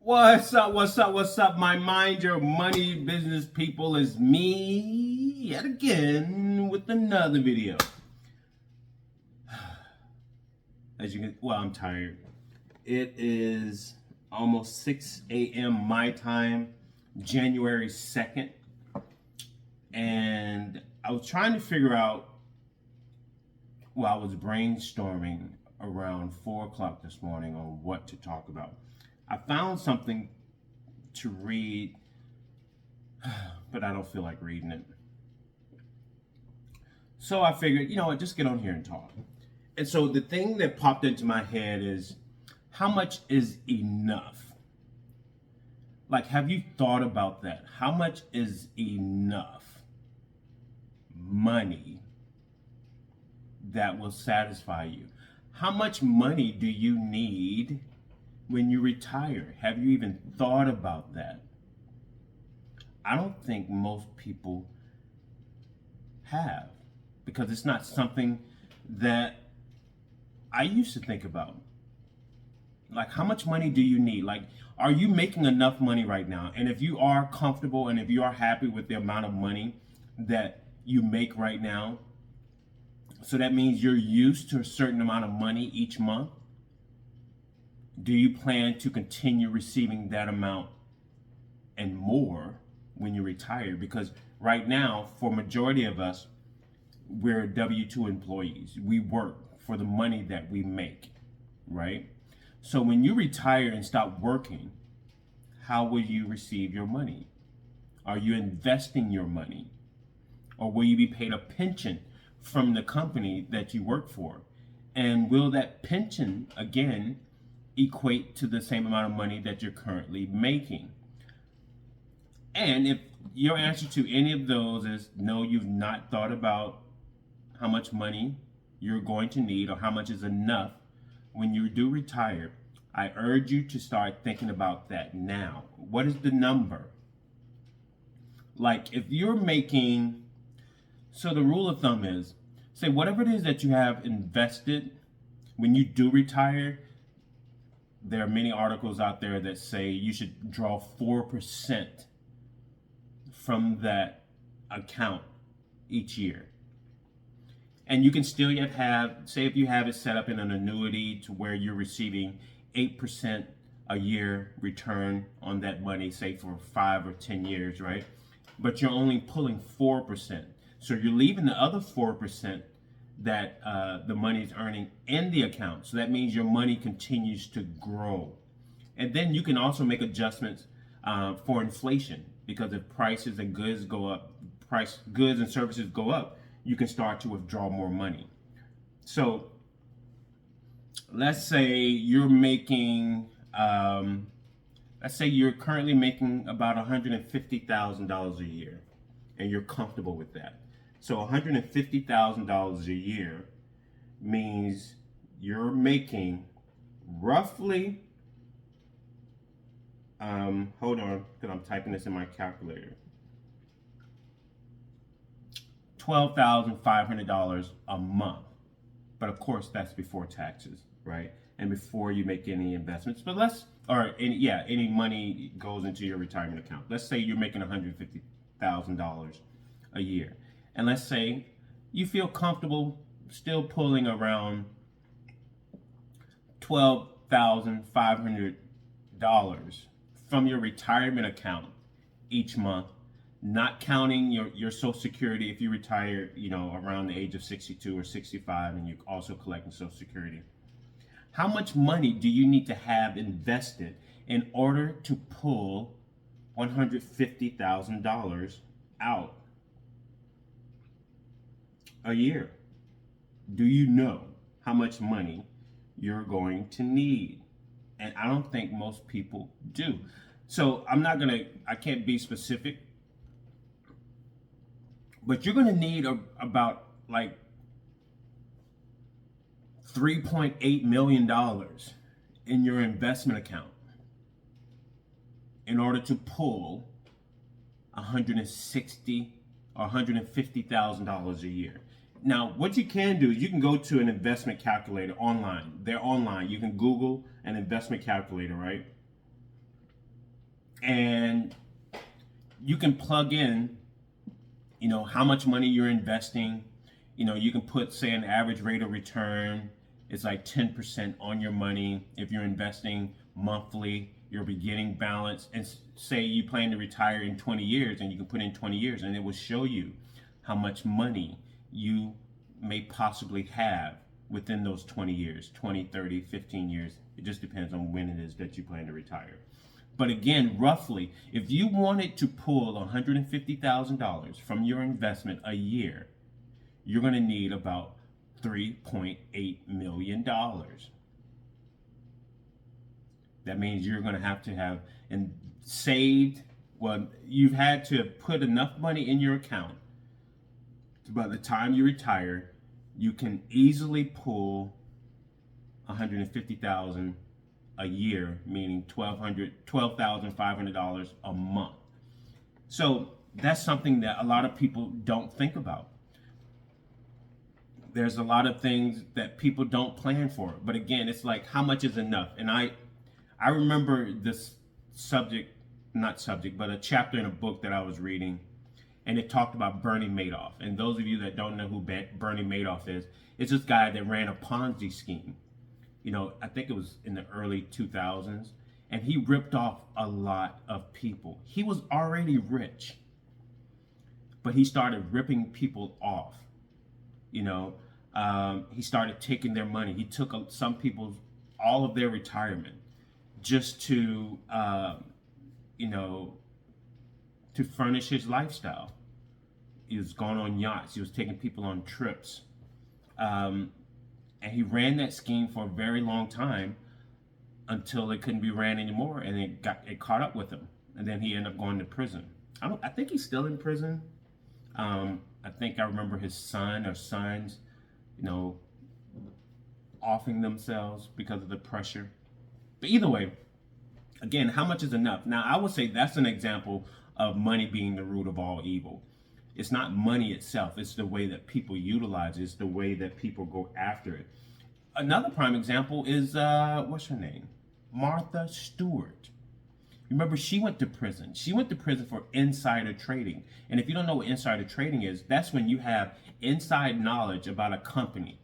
What's up? What's up? What's up? My mind your money business people is me yet again with another video. As you can, well, I'm tired. It is almost 6 a.m. my time, January 2nd, and I was trying to figure out. Well, I was brainstorming around 4 o'clock this morning on what to talk about. I found something to read, but I don't feel like reading it. So I figured, you know what, just get on here and talk. And so the thing that popped into my head is, how much is enough? Like, have you thought about that? How much is enough money that will satisfy you? How much money do you need when you retire? Have you even thought about that? I don't think most people have, because it's not something that I used to think about. Like, how much money do you need? Like, are you making enough money right now? And if you are comfortable and if you are happy with the amount of money that you make right now, so that means you're used to a certain amount of money each month. Do you plan to continue receiving that amount and more when you retire? Because right now, for majority of us, we're W-2 employees. We work for the money that we make, right? So when you retire and stop working, how will you receive your money? Are you investing your money? Or will you be paid a pension from the company that you work for? And will that pension, again, equate to the same amount of money that you're currently making? And if your answer to any of those is no, you've not thought about how much money you're going to need or how much is enough when you do retire, I urge you to start thinking about that now. What is the number? Like, if you're making, so the rule of thumb is, say whatever it is that you have invested, when you do retire, there are many articles out there that say you should draw 4% from that account each year. And you can still yet have, say if you have it set up in an annuity to where you're receiving 8% a year return on that money, say for 5 or 10 years, right? But you're only pulling 4%. So you're leaving the other 4% that the money is earning in the account. So that means your money continues to grow. And then you can also make adjustments for inflation, because if prices and goods go up, goods and services go up, you can start to withdraw more money. So let's say you're making, let's say you're currently making about $150,000 a year, and you're comfortable with that. So $150,000 a year means you're making roughly, hold on, because I'm typing this in my calculator, $12,500 a month. But of course, that's before taxes, right? And before you make any investments. But any money goes into your retirement account. Let's say you're making $150,000 a year. And let's say you feel comfortable still pulling around $12,500 from your retirement account each month, not counting your Social Security if you retire, around the age of 62 or 65, and you're also collecting Social Security. How much money do you need to have invested in order to pull $150,000 out a year? Do you know how much money you're going to need? And I don't think most people do. So I can't be specific, but you're going to need about like $3.8 million in your investment account in order to pull $160,000 or $150,000 a year. Now, what you can do is you can go to an investment calculator online. They're online. You can Google an investment calculator, right? And you can plug in, how much money you're investing. You can put, say, an average rate of return. It's like 10% on your money if you're investing monthly, your beginning balance. And say you plan to retire in 20 years, and you can put in 20 years, and it will show you how much money you may possibly have within those 20 years, 20, 30, 15 years. It just depends on when it is that you plan to retire. But again, roughly, if you wanted to pull $150,000 from your investment a year, you're going to need about $3.8 million. That means you're going to have and saved. Well, you've had to put enough money in your account so by the time you retire, you can easily pull $150,000 a year, meaning $12,500 a month. So that's something that a lot of people don't think about. There's a lot of things that people don't plan for. But again, it's like, how much is enough? And I remember this but a chapter in a book that I was reading, and it talked about Bernie Madoff. And those of you that don't know who Bernie Madoff is, it's this guy that ran a Ponzi scheme. I think it was in the early 2000s, and he ripped off a lot of people. He was already rich, but he started ripping people off. He started taking their money. He took some people's, all of their retirement just to, to furnish his lifestyle. He was going on yachts. He was taking people on trips. And he ran that scheme for a very long time until it couldn't be ran anymore, and it caught up with him. And then he ended up going to prison. I think he's still in prison. I think I remember his son or sons, offing themselves because of the pressure. But either way, again, how much is enough? Now, I would say that's an example of money being the root of all evil. It's not money itself. It's the way that people utilize it. It's the way that people go after it. Another prime example is, what's her name? Martha Stewart. Remember, she went to prison. She went to prison for insider trading. And if you don't know what insider trading is, that's when you have inside knowledge about a company,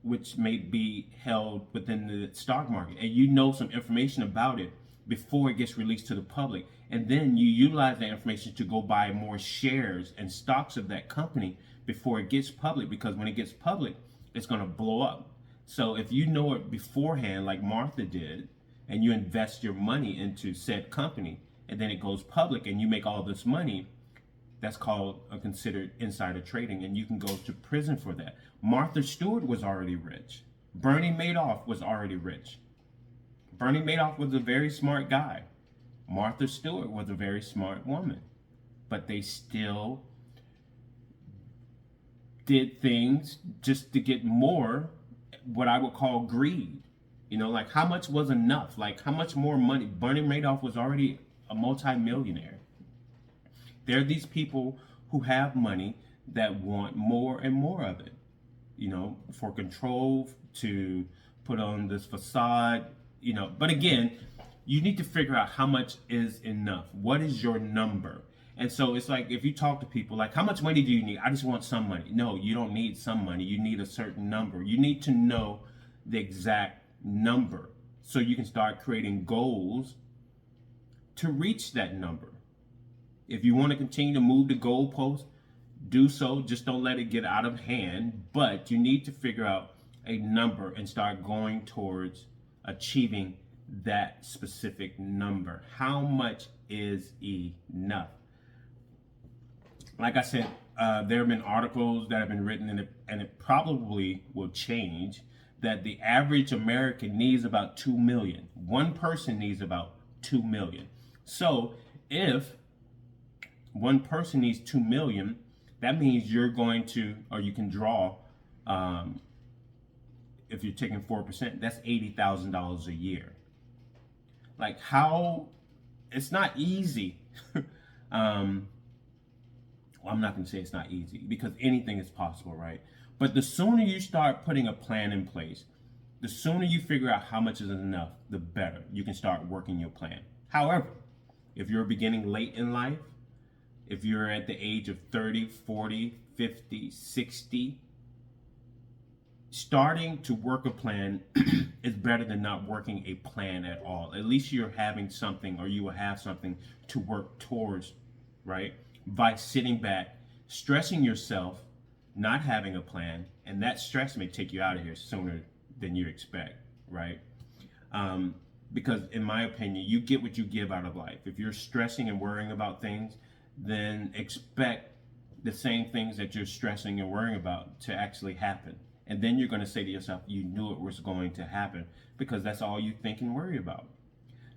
which may be held within the stock market, and you know some information about it before it gets released to the public. And then you utilize that information to go buy more shares and stocks of that company before it gets public, because when it gets public, it's going to blow up. So if you know it beforehand, like Martha did, and you invest your money into said company, and then it goes public and you make all this money, that's called considered insider trading, and you can go to prison for that. Martha Stewart was already rich. Bernie Madoff was already rich. Bernie Madoff was a very smart guy. Martha Stewart was a very smart woman. But they still did things just to get more, what I would call greed. Like, how much was enough? Like, how much more money? Bernie Madoff was already a multimillionaire. There are these people who have money that want more and more of it, for control, to put on this facade, But again, you need to figure out how much is enough. What is your number? And so it's like, if you talk to people, like, how much money do you need? I just want some money. No, you don't need some money. You need a certain number. You need to know the exact number so you can start creating goals to reach that number. If you want to continue to move the goalpost, do so. Just don't let it get out of hand. But you need to figure out a number and start going towards achieving that specific number. How much is enough? Like I said, there have been articles that have been written, and it probably will change, that the average American needs about 2 million. One person needs about 2 million. So if one person needs 2 million, that means you're going to, or you can draw, if you're taking 4%, that's $80,000 a year. Like, how, it's not easy. Well, I'm not going to say it's not easy, because anything is possible, right? But the sooner you start putting a plan in place, the sooner you figure out how much is enough, the better. You can start working your plan. However, If you're beginning late in life, if you're at the age of 30, 40, 50, 60, starting to work a plan is better than not working a plan at all. At least you're having something, or you will have something to work towards, right? By sitting back, stressing yourself, not having a plan, and that stress may take you out of here sooner than you expect, right? Because in my opinion, you get what you give out of life. If you're stressing and worrying about things, then expect the same things that you're stressing and worrying about to actually happen. And then you're going to say to yourself, you knew it was going to happen, because that's all you think and worry about.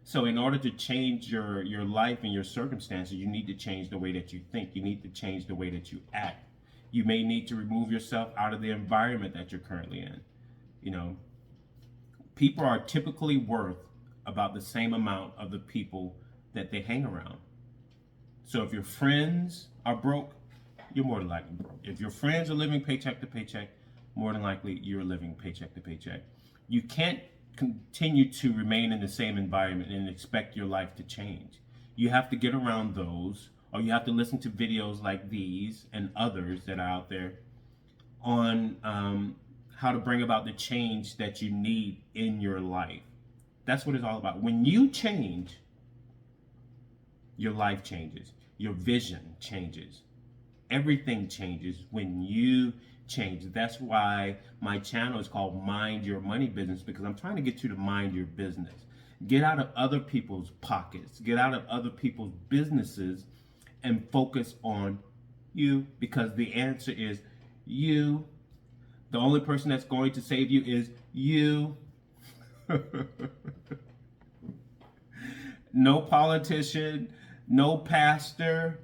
So in order to change your life and your circumstances, you need to change the way that you think. You need to change the way that you act. You may need to remove yourself out of the environment that you're currently in. You know, people are typically worth about the same amount of the people that they hang around. So if your friends are broke, you're more than likely broke. If your friends are living paycheck to paycheck, more than likely you're living paycheck to paycheck. You can't continue to remain in the same environment and expect your life to change. You have to get around those, or you have to listen to videos like these and others that are out there on how to bring about the change that you need in your life. That's what it's all about. When you change, your life changes. Your vision changes. Everything changes when you change. That's why my channel is called Mind Your Money Business, because I'm trying to get you to mind your business. Get out of other people's pockets. Get out of other people's businesses and focus on you, because the answer is you. The only person that's going to save you is you. No politician, no pastor,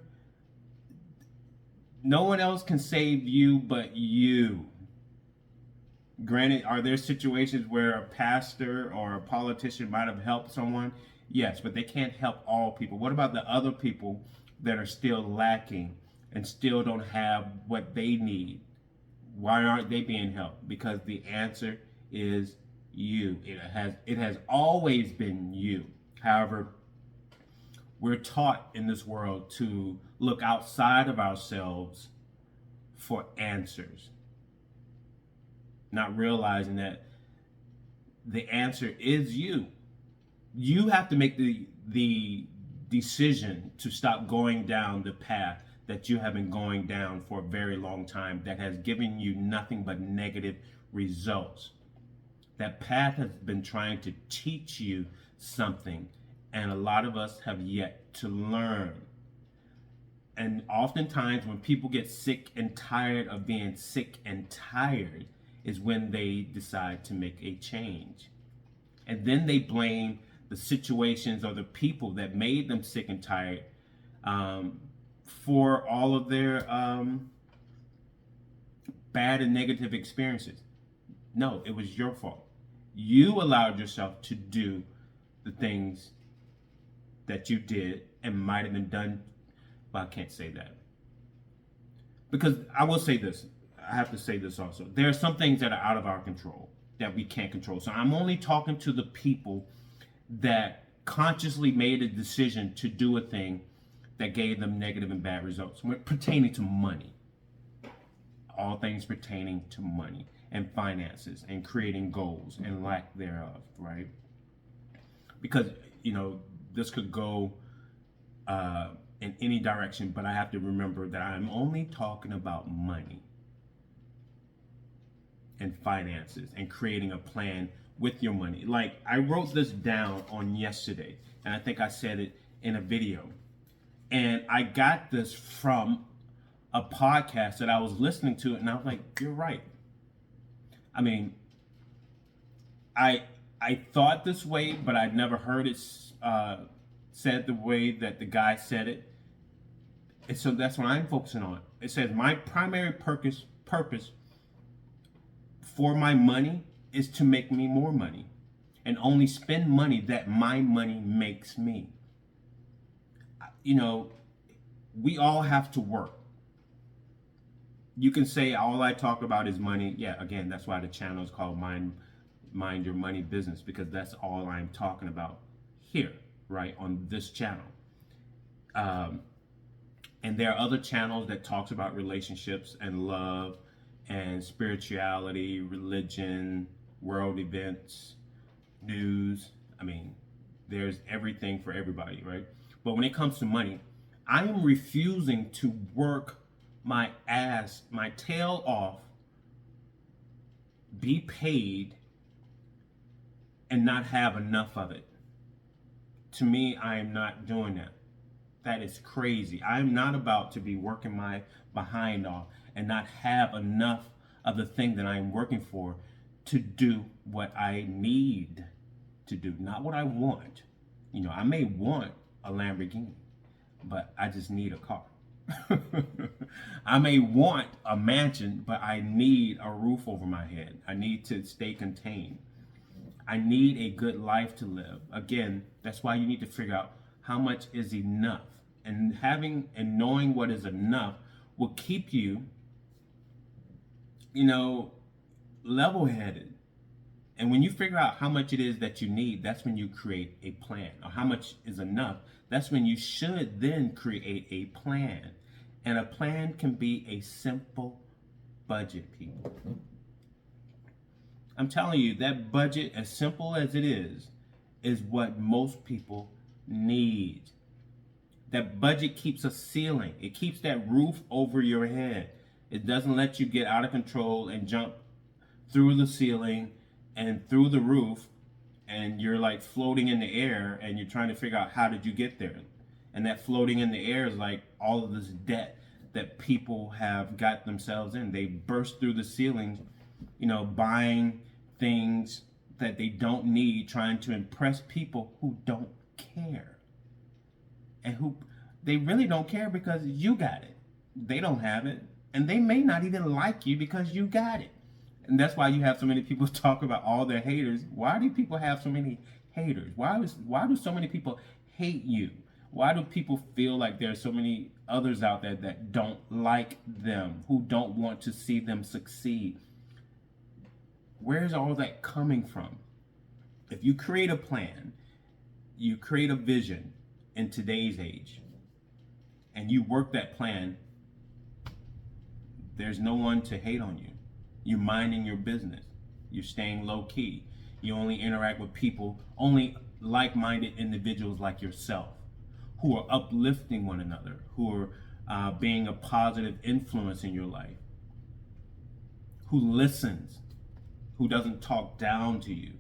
no one else can save you but you. Granted, are there situations where a pastor or a politician might have helped someone? Yes, but they can't help all people. What about the other people that are still lacking and still don't have what they need? Why aren't they being helped? Because the answer is you. It has always been you. However, we're taught in this world to look outside of ourselves for answers, not realizing that the answer is you. You have to make the decision to stop going down the path that you have been going down for a very long time, that has given you nothing but negative results. That path has been trying to teach you something, and a lot of us have yet to learn. And oftentimes when people get sick and tired of being sick and tired is when they decide to make a change. And then they blame the situations or the people that made them sick and tired for all of their bad and negative experiences. No, it was your fault. You allowed yourself to do the things that you did and might have been done. Well, I can't say that. Because I will say this. I have to say this also. There are some things that are out of our control that we can't control. So I'm only talking to the people that consciously made a decision to do a thing that gave them negative and bad results. Pertaining to money. All things pertaining to money and finances and creating goals and lack thereof, right? Because, this could go in any direction, but I have to remember that I'm only talking about money and finances and creating a plan with your money. Like, I wrote this down on yesterday, and I think I said it in a video. And I got this from a podcast that I was listening to, and I was like, you're right. I mean, I thought this way, but I'd never heard it said the way that the guy said it. And so that's what I'm focusing on. It says, my primary purpose for my money is to make me more money and only spend money that my money makes me. We all have to work. You can say all I talk about is money. Yeah, again, that's why the channel is called Mind Your Money Business, because that's all I'm talking about here, right, on this channel. Um, and there are other channels that talks about relationships and love and spirituality, religion, world events, news. I mean, there's everything for everybody, right? But when it comes to money, I am refusing to work my tail off, be paid, and not have enough of it. To me, I am not doing that. That is crazy. I'm not about to be working my behind off and not have enough of the thing that I'm working for to do what I need to do, not what I want. You know, I may want a Lamborghini, but I just need a car. I may want a mansion, but I need a roof over my head. I need to stay contained. I need a good life to live. Again, that's why you need to figure out how much is enough. And having and knowing what is enough will keep you, level-headed. And when you figure out how much it is that you need, that's when you create a plan. Or how much is enough, that's when you should then create a plan. And a plan can be a simple budget, people. I'm telling you, that budget, as simple as it is what most people need. That budget keeps a ceiling. It keeps that roof over your head. It doesn't let you get out of control and jump through the ceiling and through the roof, and you're like floating in the air and you're trying to figure out how did you get there. And that floating in the air is like all of this debt that people have got themselves in. They burst through the ceiling, buying things that they don't need, trying to impress people who don't care. And who they really don't care because you got it. They don't have it. And they may not even like you because you got it. And that's why you have so many people talk about all their haters. Why do people have so many haters? Why do so many people hate you? Why do people feel like there are so many others out there that don't like them, who don't want to see them succeed? Where's all that coming from? If you create a plan, you create a vision in today's age, and you work that plan, there's no one to hate on you. You're minding your business. You're staying low key. You only interact with people, only like-minded individuals like yourself, who are uplifting one another, who are being a positive influence in your life, who listens, who doesn't talk down to you,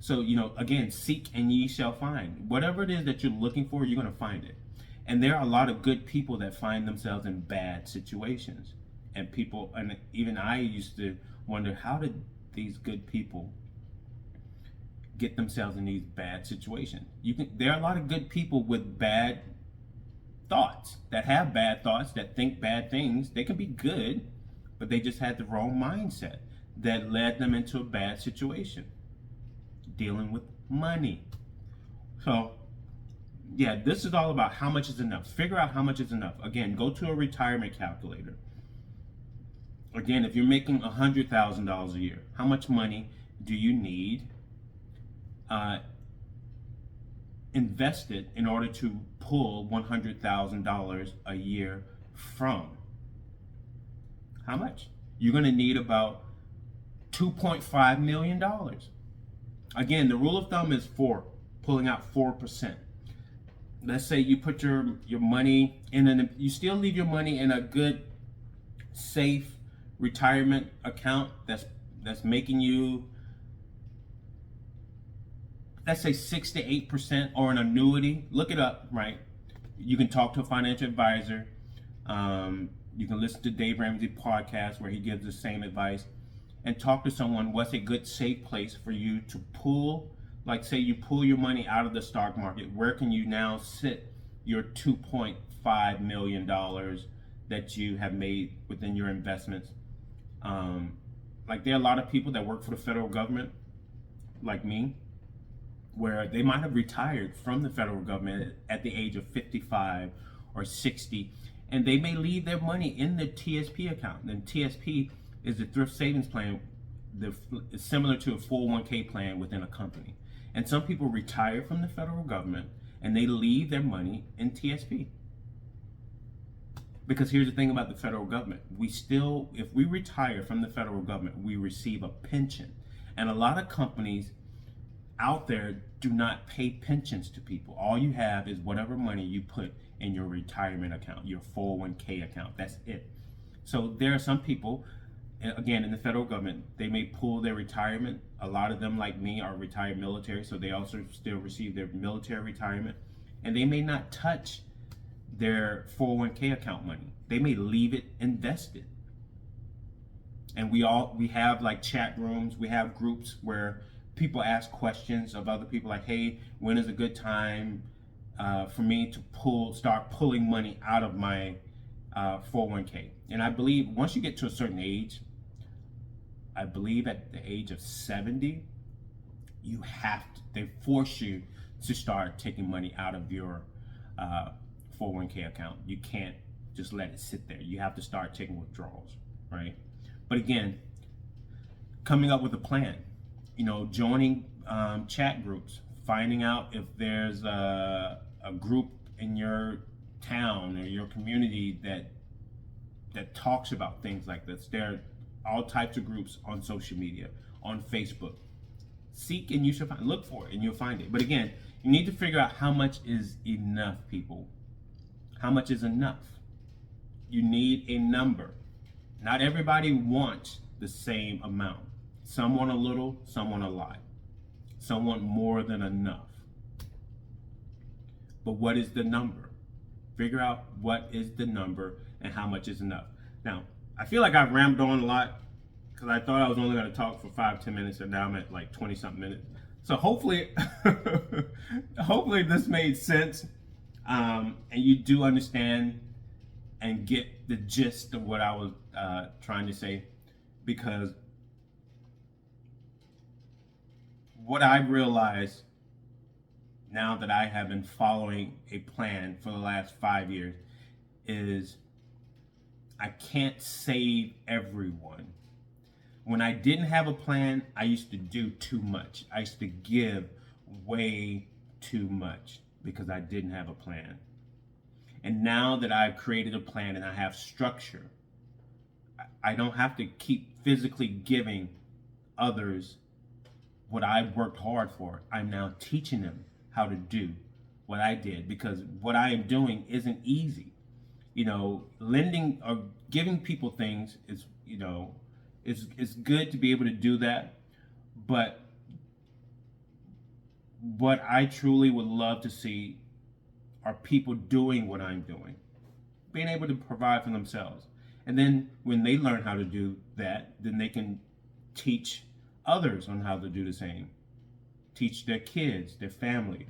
So, again, seek and ye shall find. Whatever it is that you're looking for, you're going to find it. And there are a lot of good people that find themselves in bad situations. And even I used to wonder, how did these good people get themselves in these bad situations? There are a lot of good people with bad thoughts, that have bad thoughts, that think bad things. They can be good, but they just had the wrong mindset that led them into a bad situation, dealing with money. So, yeah, this is all about how much is enough. Figure out how much is enough. Again, go to a retirement calculator. Again, if you're making $100,000 a year, how much money do you need invested in order to pull $100,000 a year from? How much? You're going to need about $2.5 million. Again, the rule of thumb is pulling out 4%. Let's say you put your money you still leave your money in a good, safe retirement account that's making you, let's say 6 to 8%, or an annuity. Look it up, right? You can talk to a financial advisor. You can listen to Dave Ramsey podcast where he gives the same advice, and talk to someone. What's a good safe place for you to pull? Like, say you pull your money out of the stock market, where can you now sit your $2.5 million that you have made within your investments? Like, there are a lot of people that work for the federal government, like me, where they might have retired from the federal government at the age of 55 or 60, and they may leave their money in the TSP account. And TSP is the thrift savings plan, similar to a 401k plan within a company. And some people retire from the federal government and they leave their money in TSP. Because here's the thing about the federal government. We still, if we retire from the federal government, we receive a pension. And a lot of companies out there do not pay pensions to people. All you have is whatever money you put in your retirement account, your 401k account. That's it. So there are some people, again, in the federal government, they may pull their retirement. A lot of them, like me, are retired military, so they also still receive their military retirement. And they may not touch their 401k account money. They may leave it invested. And we have like chat rooms, we have groups where people ask questions of other people like, hey, when is a good time for me to start pulling money out of my 401k? And I believe once you get to a certain age, I believe at the age of 70, they force you to start taking money out of your 401k account. You can't just let it sit there. You have to start taking withdrawals, right? But again, coming up with a plan, joining chat groups, finding out if there's a group in your town or your community that talks about things like this. There are all types of groups on social media, on Facebook. Seek and you shall find. Look for it and you'll find it. But again, you need to figure out how much is enough, people. How much is enough? You need a number. Not everybody wants the same amount. Some want a little, some want a lot. Some want more than enough. But what is the number? Figure out what is the number and how much is enough. Now, I feel like I've rambled on a lot because I thought I was only going to talk for 5-10 minutes, and now I'm at like 20-something minutes. So hopefully, hopefully this made sense, and you do understand and get the gist of what I was trying to say, because what I realized now that I have been following a plan for the last 5 years is I can't save everyone. When I didn't have a plan, I used to do too much. I used to give way too much because I didn't have a plan. And now that I've created a plan and I have structure, I don't have to keep physically giving others what I've worked hard for. I'm now teaching them how to do what I did, because what I am doing isn't easy. Lending or giving people things is, it's good to be able to do that. But what I truly would love to see are people doing what I'm doing, being able to provide for themselves. And then when they learn how to do that, then they can teach others on how to do the same. Teach their kids, their family,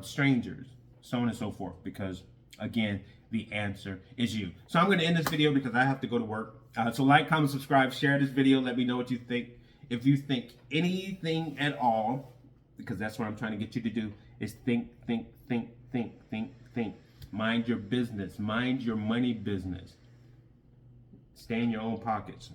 strangers, so on and so forth. Because again, the answer is you. So I'm going to end this video because I have to go to work. So like, comment, subscribe, share this video. Let me know what you think. If you think anything at all, because that's what I'm trying to get you to do, is think. Mind your business. Mind your money business. Stay in your own pockets.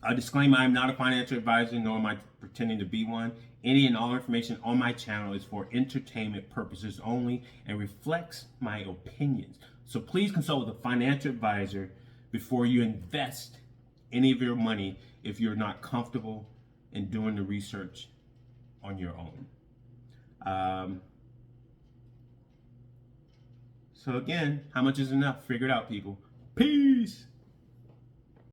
A disclaimer, I'm not a financial advisor, nor am I pretending to be one. Any and all information on my channel is for entertainment purposes only and reflects my opinions. So please consult with a financial advisor before you invest any of your money if you're not comfortable in doing the research on your own. So again, how much is enough? Figure it out, people. Peace.